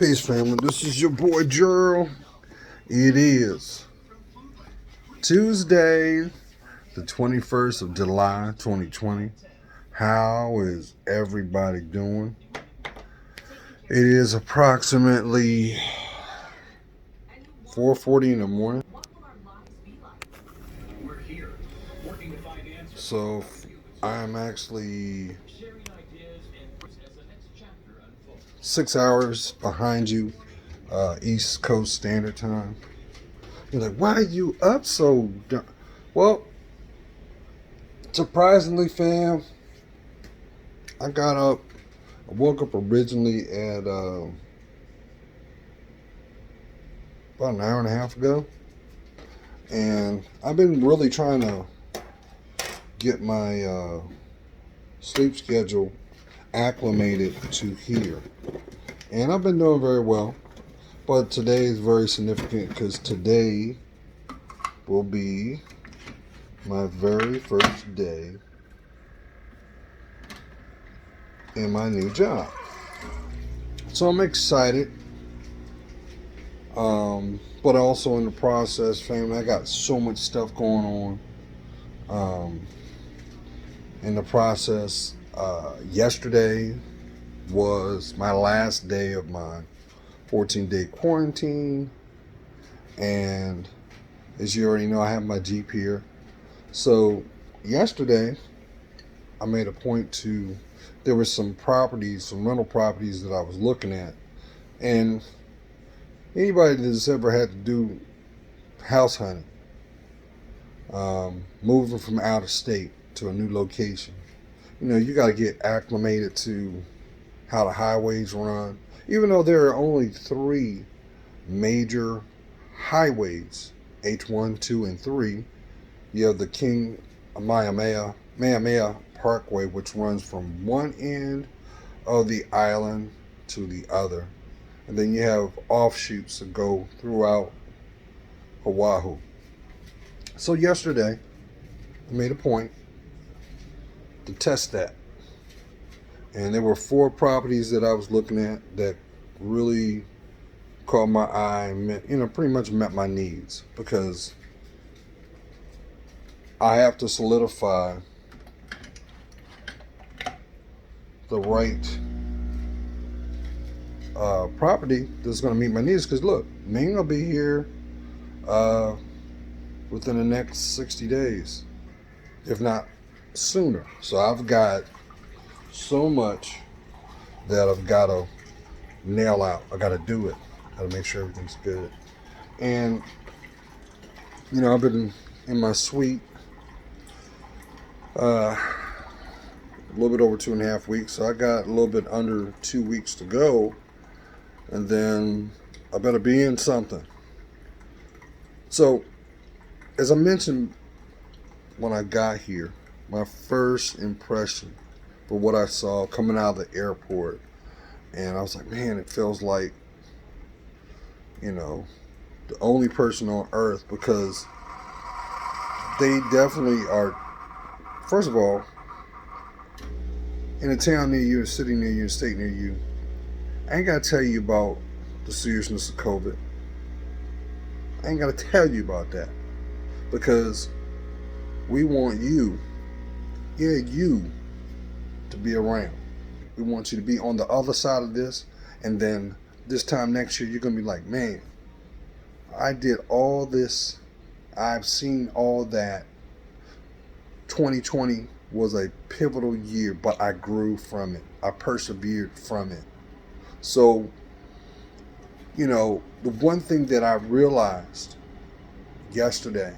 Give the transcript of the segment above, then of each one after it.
Peace, family. This is your boy Gerald. It is Tuesday, the 21st of July, 2020. How is everybody doing? It is approximately 4:40 in the morning. So I'm actually 6 hours behind you, East Coast Standard Time. You're like, why are you up so? Well, surprisingly, fam, I got up. I woke up originally at about an hour and a half ago, and I've been really trying to get my sleep schedule acclimated to here, and I've been doing very well. But today is very significant because today will be my very first day in my new job. So I'm excited. But also in the process, family, I got so much stuff going on. In the process, yesterday was my last day of my 14-day quarantine. And as you already know, I have my Jeep here. So yesterday, I made a point to, there were some properties, some rental properties that I was looking at. And anybody that's ever had to do house hunting, moving from out of state to a new location, you got to get acclimated to how the highways run. Even though there are only three major highways, H1, 2, and 3, you have the King Kamehameha Parkway, which runs from one end of the island to the other. And then you have offshoots that go throughout Oahu. So yesterday, I made a point to test that. And there were 4 properties that I was looking at that really caught my eye and pretty much met my needs, because I have to solidify the right property that's going to meet my needs. Because look, Ming will be here within the next 60 days, if not sooner. So I've got so much that I've got to nail out. I got to do it. Got to make sure everything's good. And I've been in my suite a little bit over 2.5 weeks. So I got a little bit under 2 weeks to go, and then I better be in something. So, as I mentioned when I got here, my first impression for what I saw coming out of the airport, and I was like, man, it feels like, the only person on earth, because they definitely are. First of all, in a town near you, a city near you, a state near you, I ain't got to tell you about the seriousness of COVID. I ain't got to tell you about that, because we want you, you, to be around. We want you to be on the other side of this, and then this time next year, you're going to be like, man, I did all this, I've seen all that. 2020 was a pivotal year, but I grew from it. I persevered from it. So, the one thing that I realized yesterday,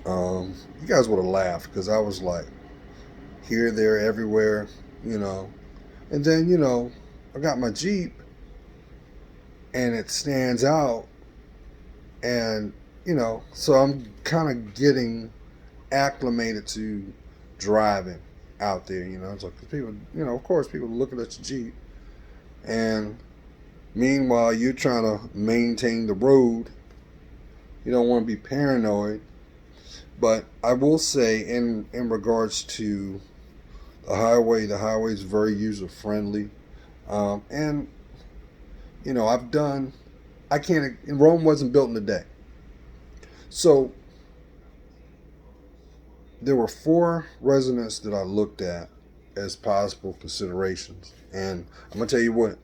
you guys would have laughed, because I was like, here, there, everywhere, And then, I got my Jeep, and it stands out, and, so I'm kind of getting acclimated to driving out there, It's like, 'cause people, of course, people looking at your Jeep, and meanwhile, you're trying to maintain the road. You don't want to be paranoid. But I will say, in regards to the highway is very user friendly, and I've done, I can't, Rome wasn't built in a day. So there were four residents that I looked at as possible considerations. And I'm going to tell you what,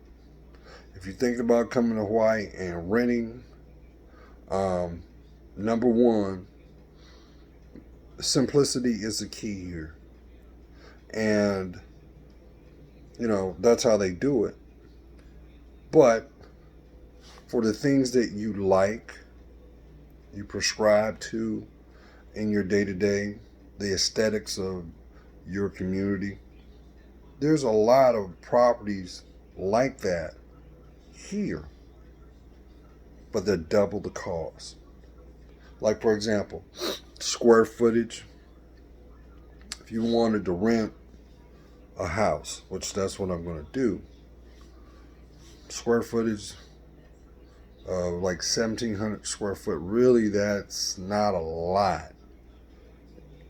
if you're thinking about coming to Hawaii and renting, number one, simplicity is the key here. And, that's how they do it. But for the things that you like, you prescribe to in your day to day, the aesthetics of your community, there's a lot of properties like that here, but they're double the cost. Like, for example, square footage. If you wanted to rent a house, which that's what I'm going to do, square footage of like 1,700 square foot, really that's not a lot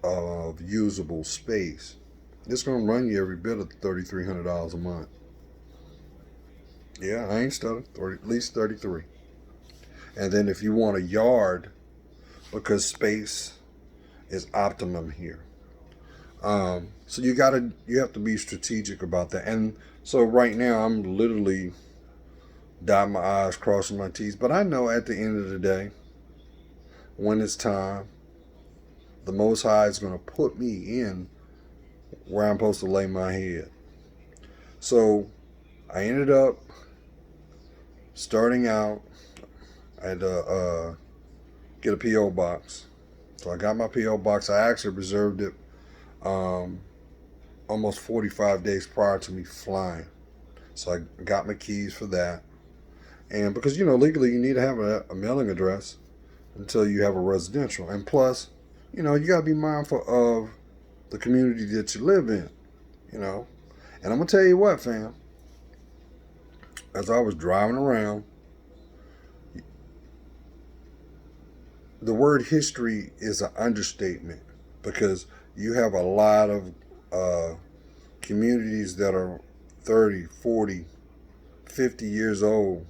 of usable space. It's going to run you every bit of $3,300 a month. Yeah, I ain't stuttering. At least 33. And then if you want a yard, because space is optimum here. So you have to be strategic about that. And so right now I'm literally dotting my I's, crossing my T's. But I know at the end of the day, when it's time, the Most High is going to put me in where I'm supposed to lay my head. So I ended up starting out, I had to get a P.O. box. So I got my P.O. box. I actually reserved it almost 45 days prior to me flying. So I got my keys for that. And because, legally you need to have a mailing address until you have a residential. And plus, you got to be mindful of the community that you live in, And I'm going to tell you what, fam. As I was driving around, the word history is an understatement because you have a lot of communities that are 30, 40, 50 years old.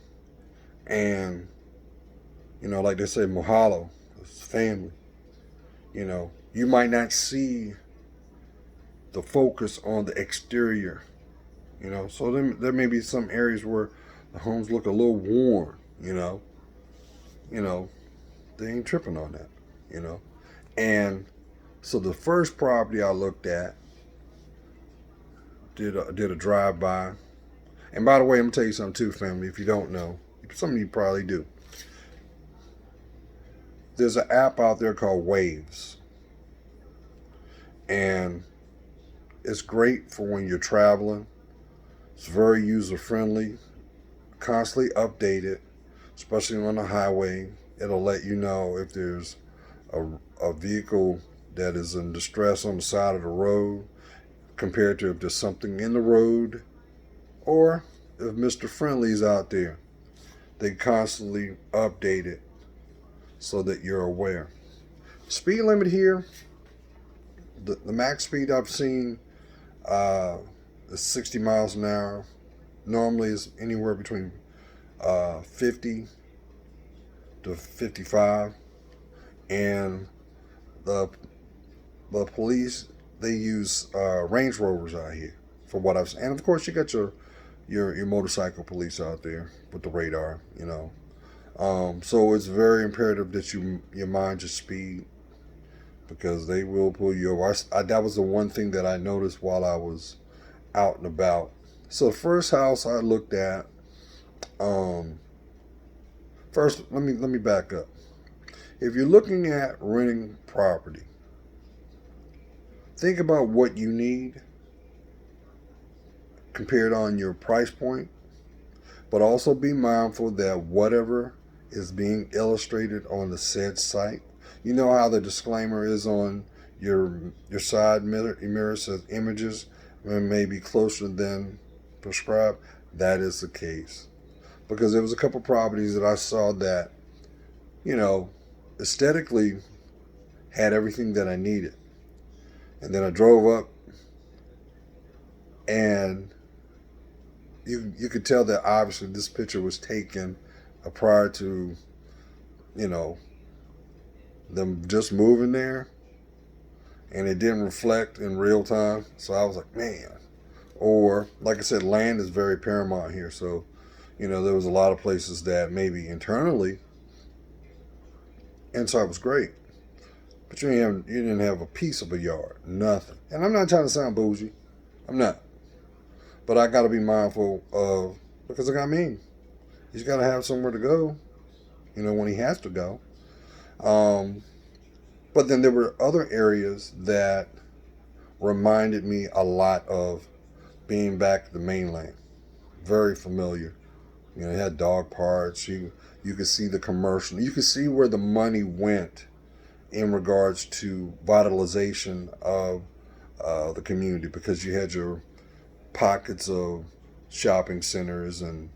And, like they say, mahalo, it's family. You might not see the focus on the exterior. So there may be some areas where the homes look a little worn, they ain't tripping on that, And so the first property I looked at, did a drive-by. And by the way, I'm going to tell you something too, family, if you don't know. Some of you probably do. There's an app out there called Waves. And it's great for when you're traveling. It's very user-friendly, constantly updated, especially on the highway. It'll let you know if there's a vehicle that is in distress on the side of the road, compared to if there's something in the road, or if Mr. Friendly's out there. They constantly update it so that you're aware. Speed limit here, the max speed I've seen is 60 miles an hour. Normally is anywhere between 50 to 55. And the police, they use Range Rovers out here for what I've seen. And of course you got your motorcycle police out there with the radar, so it's very imperative that you mind your speed, because they will pull you over. That was the one thing that I noticed while I was out and about. So the first house I looked at, first let me back up. If you're looking at renting property, think about what you need compared on your price point, but also be mindful that whatever is being illustrated on the said site, you know how the disclaimer is on your side mirror says images may be closer than prescribed. That is the case, because there was a couple properties that I saw that, aesthetically had everything that I needed, and then I drove up and you could tell that obviously this picture was taken prior to, you know, them just moving there, and it didn't reflect in real time. So I was like, man. Or like I said, land is very paramount here. So, there was a lot of places that maybe internally inside was great, but you didn't have a piece of a yard, nothing. And I'm not trying to sound bougie, I'm not, but I got to be mindful of, because I got me. He's got to have somewhere to go, when he has to go. Um, but then there were other areas that reminded me a lot of being back to the mainland. Very familiar. It had dog parks. You could see the commercial. You could see where the money went in regards to vitalization of the community, because you had your pockets of shopping centers, and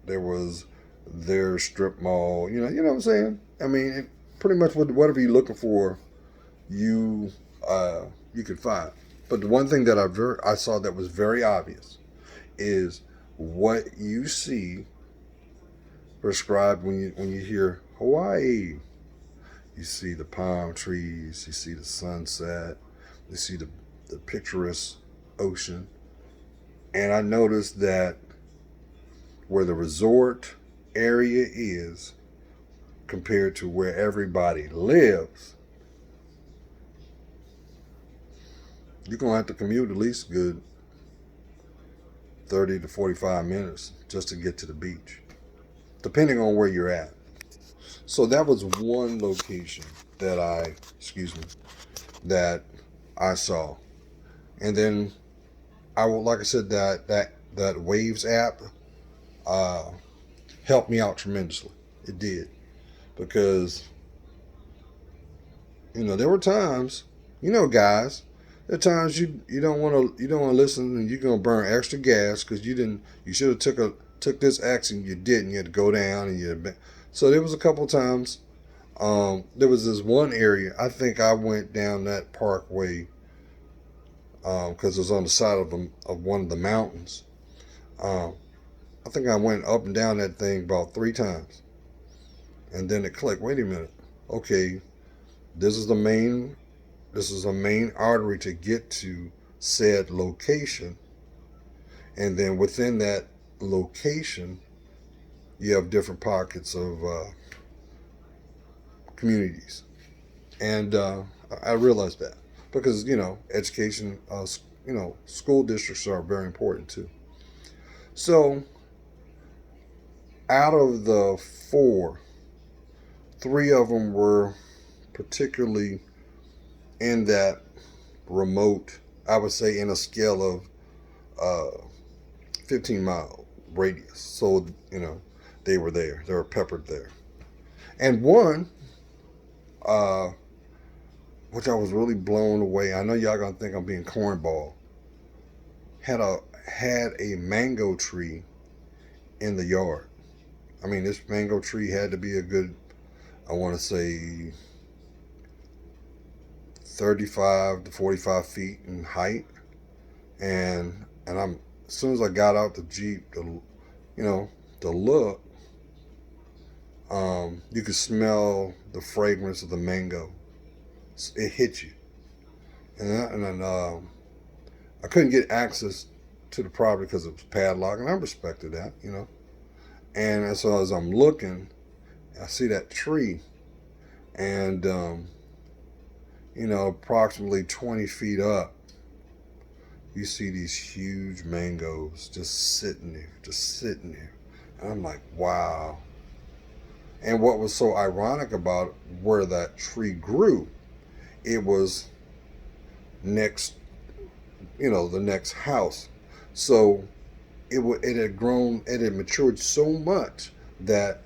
there was their strip mall. You know what I'm saying? I mean, pretty much whatever you're looking for, you you could find. But the one thing that I saw that was very obvious is what you see prescribed when you hear Hawaii. You see the palm trees, you see the sunset, you see the picturesque ocean. And I noticed that where the resort area is compared to where everybody lives, you're going to have to commute at least a good 30 to 45 minutes just to get to the beach, depending on where you're at. So that was one location that I saw. And then like I said, that Waves app uh, helped me out tremendously. It did, because there were times, guys, there are times you don't want to listen, and you're gonna burn extra gas because you should have took this action, you didn't. You had to go down, and so there was a couple times. There was this one area, I think I went down that parkway because it was on the side of one of the mountains. Um, I think I went up and down that thing about 3 times, and then it clicked. Wait a minute. Okay, this is a main artery to get to said location, and then within that location, you have different pockets of communities, and I realized that because education, school districts are very important too. So out of the four, three of them were particularly in that remote, I would say in a scale of 15-mile radius. So, they were there. They were peppered there. And one, which I was really blown away. I know y'all gonna think I'm being cornball. Had a mango tree in the yard. I mean, this mango tree had to be a good, I want to say, 35 to 45 feet in height, and I'm as soon as I got out the Jeep, to look, you could smell the fragrance of the mango. It hit you, and I couldn't get access to the property because it was padlocked, and I respected that. And so as I'm looking, I see that tree, and approximately 20 feet up, you see these huge mangoes just sitting there. And I'm like, wow. And what was so ironic about where that tree grew, it was next, the next house. So it had grown, it had matured so much that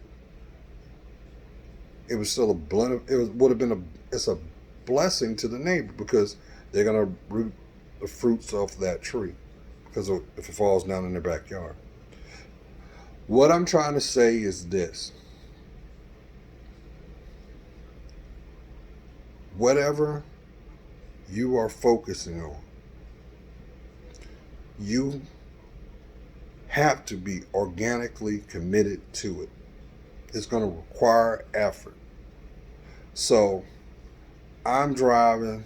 it was still a blend. Would have been it's a blessing to the neighbor, because they're gonna root the fruits off that tree because if it falls down in their backyard. What I'm trying to say is this: whatever you are focusing on, you have to be organically committed to it. It's going to require effort. So I'm driving.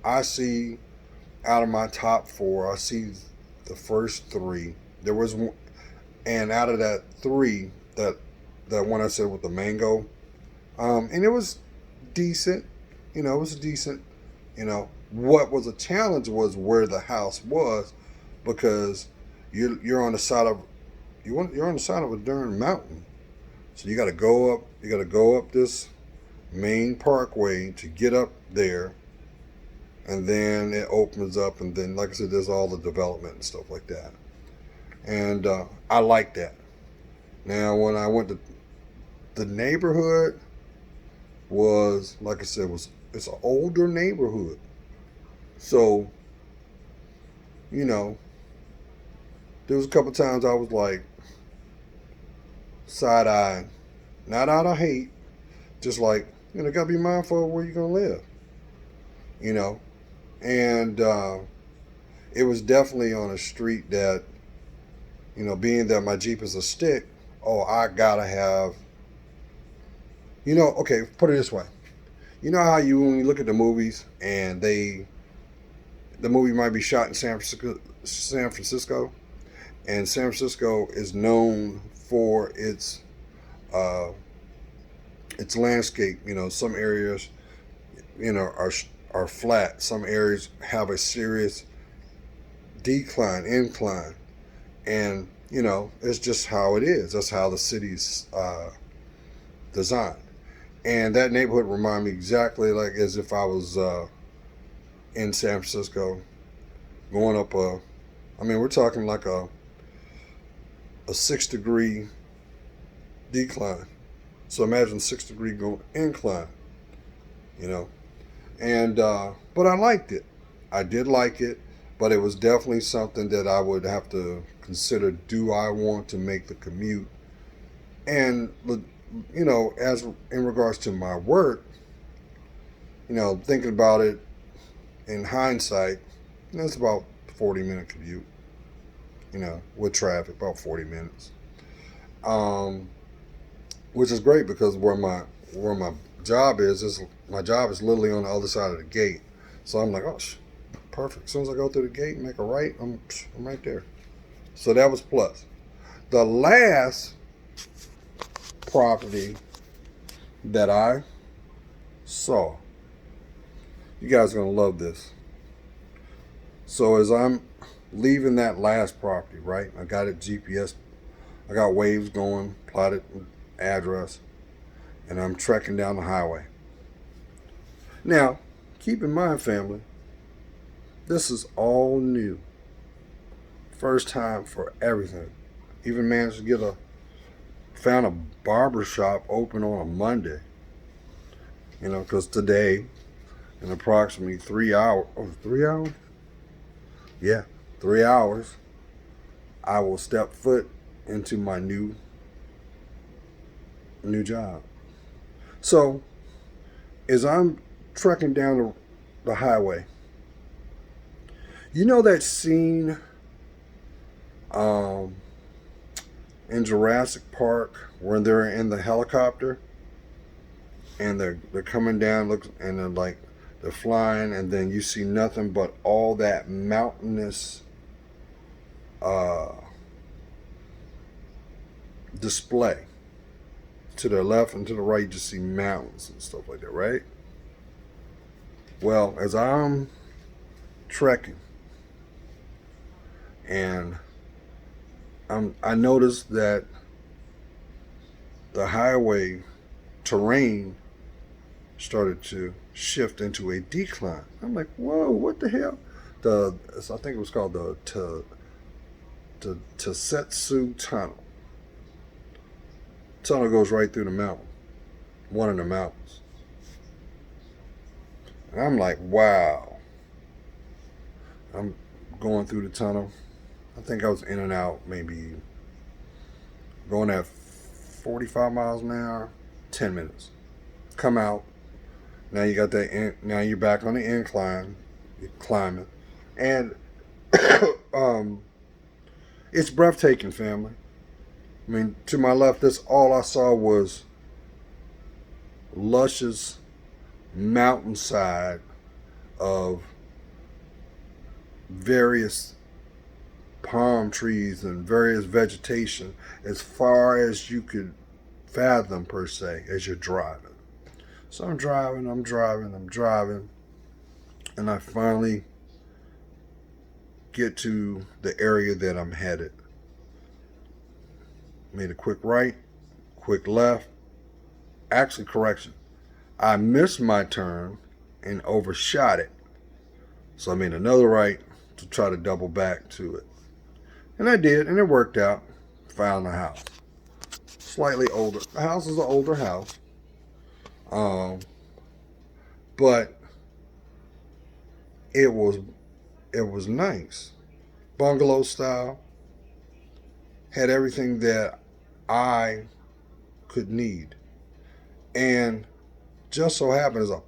I see out of my top four, I see the first three. There was one, and out of that three, that one I said with the mango, and it was decent. It was decent. What was a challenge was where the house was, because you're on the side of you're on the side of a darn mountain. So you got to go up. You got to go up this main parkway to get up there, and then it opens up, and then, like I said, there's all the development and stuff like that. And I like that. Now, when I went to the neighborhood, was, like I said, it's an older neighborhood. So, there was a couple times I was like side eye, not out of hate, just like, gotta be mindful of where you're gonna live. You know, and it was definitely on a street that, being that my Jeep is a stick, I gotta have, okay, put it this way. You know how when you look at the movies and the movie might be shot in San Francisco, and San Francisco is known for its landscape. Some areas, are flat. Some areas have a serious incline, and it's just how it is. That's how the city's designed. And that neighborhood reminded me exactly like as if I was in San Francisco, going up we're talking like a 6-degree decline. So imagine 6-degree going incline, and but I liked it. I did like it, but it was definitely something that I would have to consider. Do I want to make the commute? And as in regards to my work, thinking about it in hindsight, it's about 40-minute commute. With traffic, about 40 minutes. Which is great because where my job is my job is literally on the other side of the gate. So I'm like, perfect. As soon as I go through the gate and make a right, I'm right there. So that was plus. The last property that I saw, you guys are going to love this. So as I'm leaving that last property, right, I got it GPS, I got waves going, plotted address, and I'm trekking down the highway. Now, keep in mind, family, this is all new. First time for everything. Even managed to found a barber shop open on a Monday. Because today, in approximately 3 hours, 3 hours? Yeah, 3 hours, I will step foot into my new job. So, as I'm trekking down the highway, that scene in Jurassic Park when they're in the helicopter and they're coming down, and they're flying, and then you see nothing but all that mountainous display. To the left and to the right, you just see mountains and stuff like that, right? Well, as I'm trekking, and I noticed that the highway terrain started to shift into a decline. I'm like, whoa, what the hell? I think it was called the Tosetsu Tunnel. Tunnel goes right through the mountain, one of the mountains. And I'm like, wow. I'm going through the tunnel. I think I was in and out, maybe going at 45 miles an hour, 10 minutes. Come out. Now you got now you're back on the incline. You're climbing. And It's breathtaking, family. I mean, to my left, this all I saw was luscious mountainside of various palm trees and various vegetation as far as you could fathom, per se, as you're driving. So I'm driving, and I finally get to the area that I'm headed. Made a quick right, quick left. Actually, correction. I missed my turn and overshot it. So I made another right to try to double back to it. And I did, and it worked out. Found the house. Slightly older. The house is an older house. But it was nice. Bungalow style. Had everything that I could need. And just so happens, I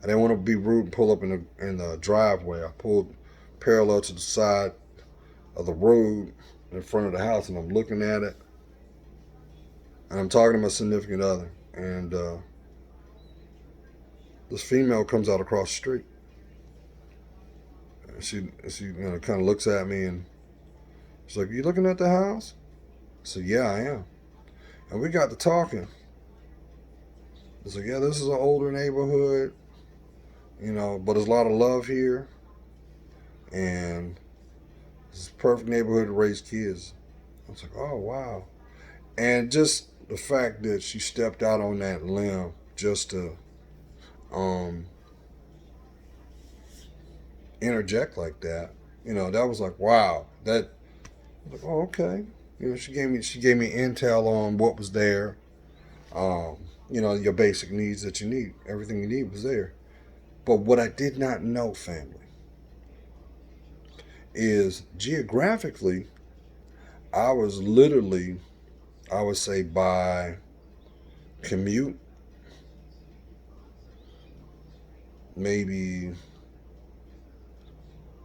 didn't want to be rude and pull up in the driveway. I pulled parallel to the side of the road in front of the house, and I'm looking at it, and I'm talking to my significant other, and this female comes out across the street. And she kind of looks at me, and she's like, "You looking at the house?" I said, "Yeah, I am." And we got to talking. It's like, "Yeah, this is an older neighborhood, but there's a lot of love here, and it's a perfect neighborhood to raise kids." I was like, "Oh, wow." And just the fact that she stepped out on that limb just to interject like that, that was like, wow. That I was like, oh, okay. She gave me intel on what was there. Your basic needs that you need. Everything you need was there. But what I did not know, family, is geographically, I was literally, I would say, by commute, maybe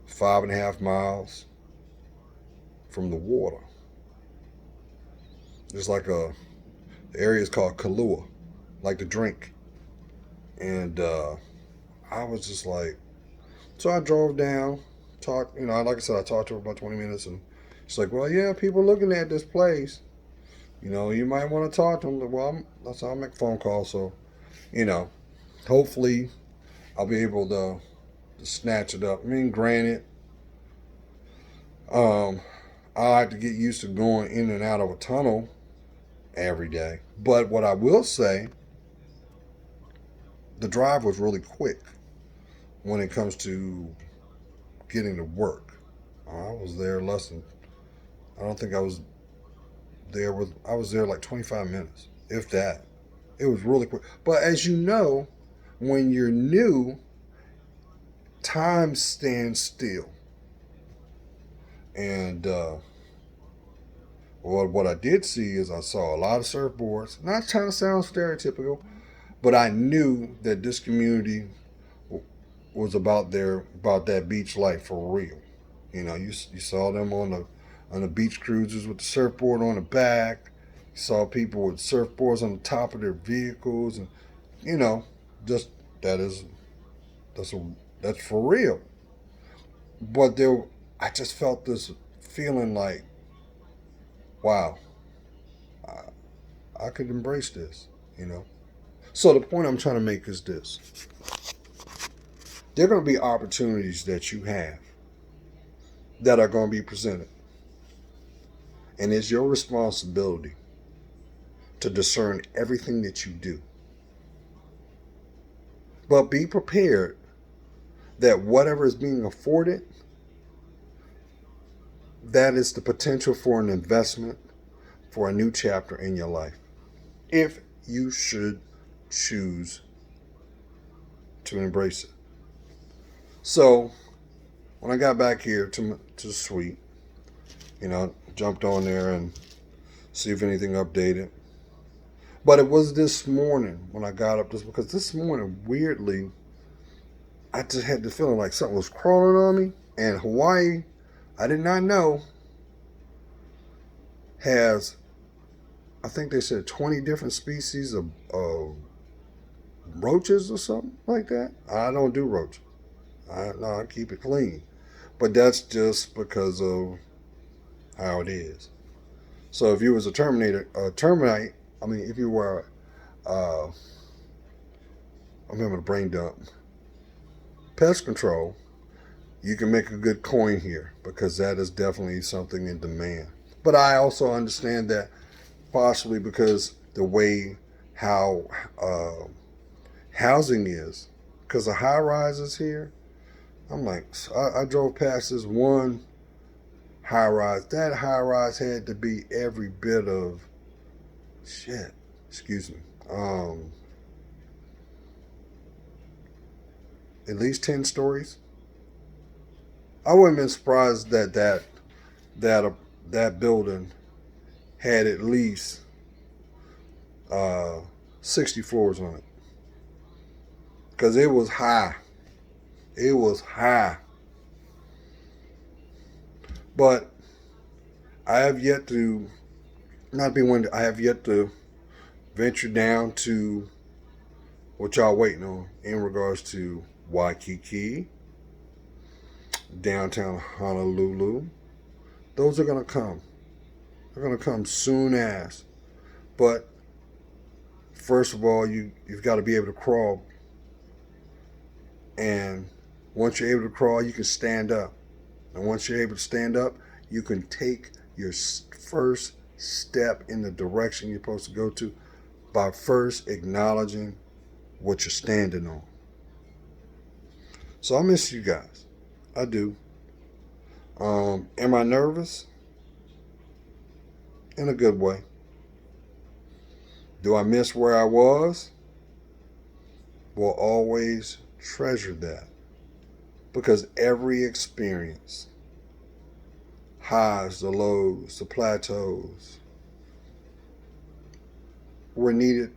5.5 miles from the water. There's like the area is called Kahlua, like the drink. And I was just like, so I drove down, talked, like I said, I talked to her about 20 minutes, and she's like, well, yeah, people looking at this place. You might want to talk to them. Well, that's how I'll make a phone call. So, hopefully I'll be able to snatch it up. I mean, granted, I have to get used to going in and out of a tunnel every day. But what I will say, the drive was really quick when it comes to getting to work. I was there I don't think I was I was there like 25 minutes, if that. It was really quick. But as you know, when you're new, time stands still. And what I did see is I saw a lot of surfboards. Not trying to sound stereotypical, but I knew that this community was about that beach life for real. You saw them on the beach cruisers with the surfboard on the back. You saw people with surfboards on the top of their vehicles, and just that's for real. But I just felt this feeling like, wow, I could embrace this. So the point I'm trying to make is this: there are going to be opportunities that you have that are going to be presented. And it's your responsibility to discern everything that you do. But be prepared that whatever is being afforded, that is the potential for an investment for a new chapter in your life. If you should choose to embrace it. So, when I got back here to the suite, jumped on there and see if anything updated. But it was this morning when I got up, just because this morning, weirdly, I just had the feeling like something was crawling on me. And Hawaii, I did not know has, I think they said 20 different species of roaches or something like that. I don't do roaches. I keep it clean. But that's just because of how it is. So if you was a termite, I mean, if you were, I'm having a brain dump, pest control, you can make a good coin here because that is definitely something in demand. But I also understand that possibly because the way how housing is, because the high rises here, I'm like, I drove past this one high rise. That high rise had to be every bit of shit. Excuse me. At least 10 stories. I wouldn't have been surprised that building had at least 60 floors on it because it was high. It was high. But I have yet to not be one. I have yet to venture down to what y'all waiting on in regards to Waikiki, downtown Honolulu. Those are gonna come. They're gonna come soon as. But first of all, you've got to be able to crawl. And once you're able to crawl, you can stand up. And once you're able to stand up, you can take your first step in the direction you're supposed to go to by first acknowledging what you're standing on. So I miss you guys. I do. Am I nervous? In a good way. Do I miss where I was? Will always treasure that. Because every experience, highs, the lows, the plateaus, were needed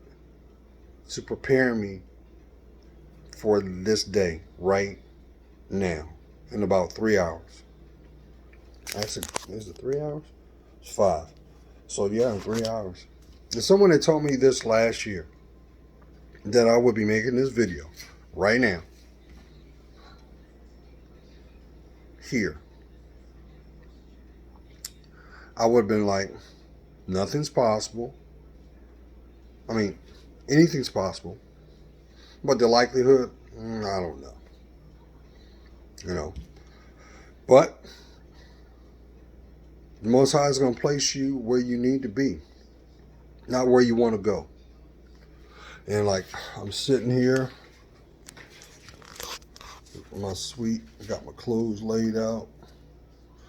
to prepare me for this day right now in about 3 hours. Actually, is it 3 hours? It's 5. So yeah, in 3 hours. There's someone that told me this last year that I would be making this video right now. Here. I would have been like, nothing's possible. I mean, anything's possible. But the likelihood, I don't know. You know. But the Most High is going to place you where you need to be, not where you want to go. And like, I'm sitting here with my suite. I got my clothes laid out.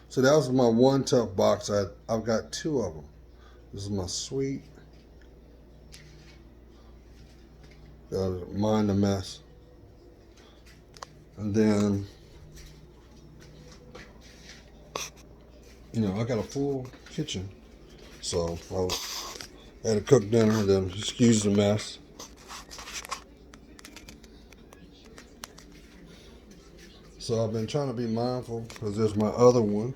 So that was my one tough box. I've got 2 of them. This is my suite. Gotta mind the mess. And then, you know, I got a full kitchen. So I had to cook dinner, then excuse the mess. So I've been trying to be mindful because there's my other one.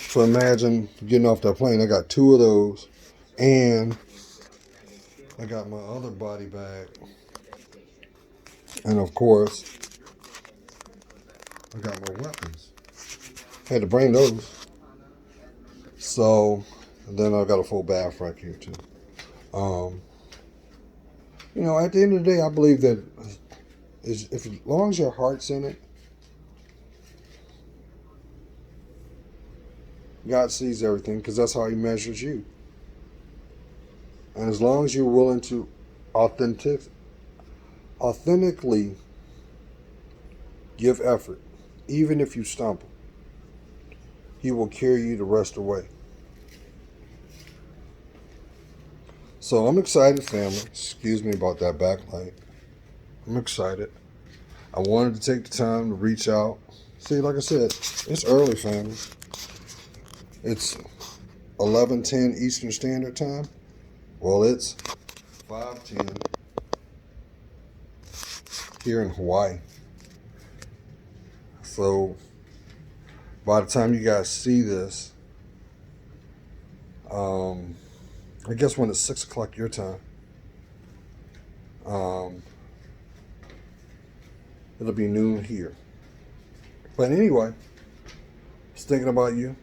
So imagine getting off that plane. I got 2 of those, and I got my other body bag, and of course, I got my weapons. Had to bring those. So, and then I got a full bath right here too. You know, at the end of the day, I believe that as long as your heart's in it, God sees everything because that's how He measures you. And as long as you're willing to authentically give effort, even if you stumble, He will carry you the rest of the way. So I'm excited, family. Excuse me about that backlight. I'm excited. I wanted to take the time to reach out. See, like I said, it's early, family. It's 11:10 Eastern Standard Time. Well, it's 5:10 here in Hawaii. So by the time you guys see this, I guess when it's 6 o'clock your time, it'll be noon here. But anyway, just thinking about you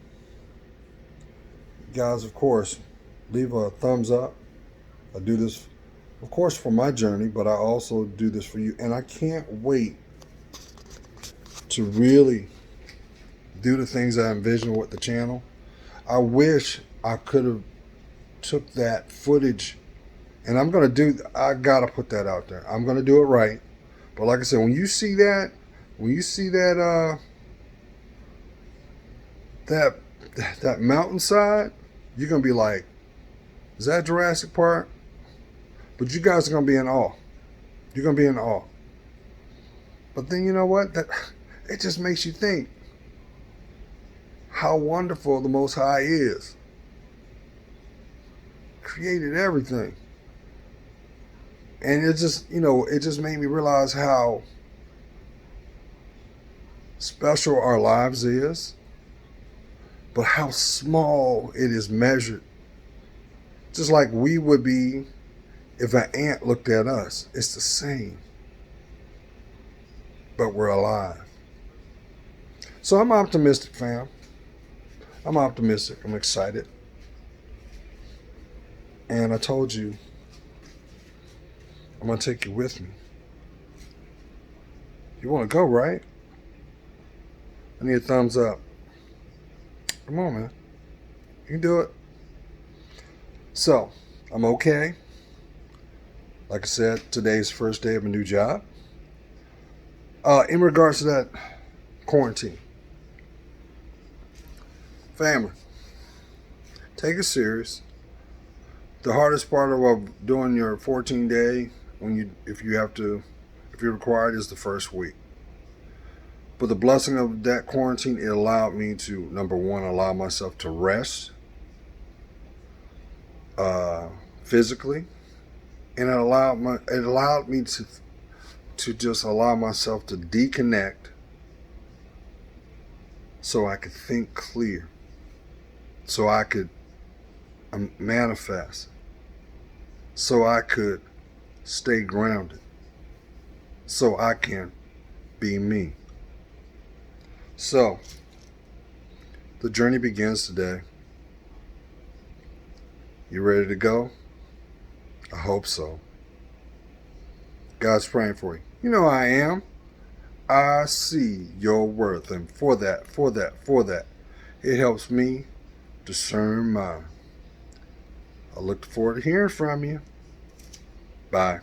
guys. Of course, leave a thumbs up. I do this, of course, for my journey, but I also do this for you, and I can't wait to really do the things I envision with the channel. I wish I could have took that footage, and I gotta put that out there. I'm gonna do it right. But like I said, when you see that that mountainside, you're gonna be like, is that Jurassic Park? But you guys are gonna be in awe. You're gonna be in awe. But then you know what? It just makes you think how wonderful the Most High is. Created everything. And it just made me realize how special our lives is, but how small it is measured. Just like we would be if an ant looked at us. It's the same. But we're alive. So I'm optimistic, fam. I'm optimistic. I'm excited. And I told you, I'm going to take you with me. You want to go, right? I need a thumbs up. Come on, man. You can do it. So, I'm okay. Like I said, today's the first day of a new job. In regards to that quarantine, family, take it serious. The hardest part of doing your 14-day, if you're required, is the first week. But the blessing of that quarantine, it allowed me to, number one, allow myself to rest physically, and it allowed me to just allow myself to deconnect, so I could think clear, so I could manifest, so I could stay grounded, so I can be me. So, the journey begins today. You ready to go? I hope so. God's praying for you. You know I am. I see your worth, and for that, it helps me discern mine. I look forward to hearing from you. Bye.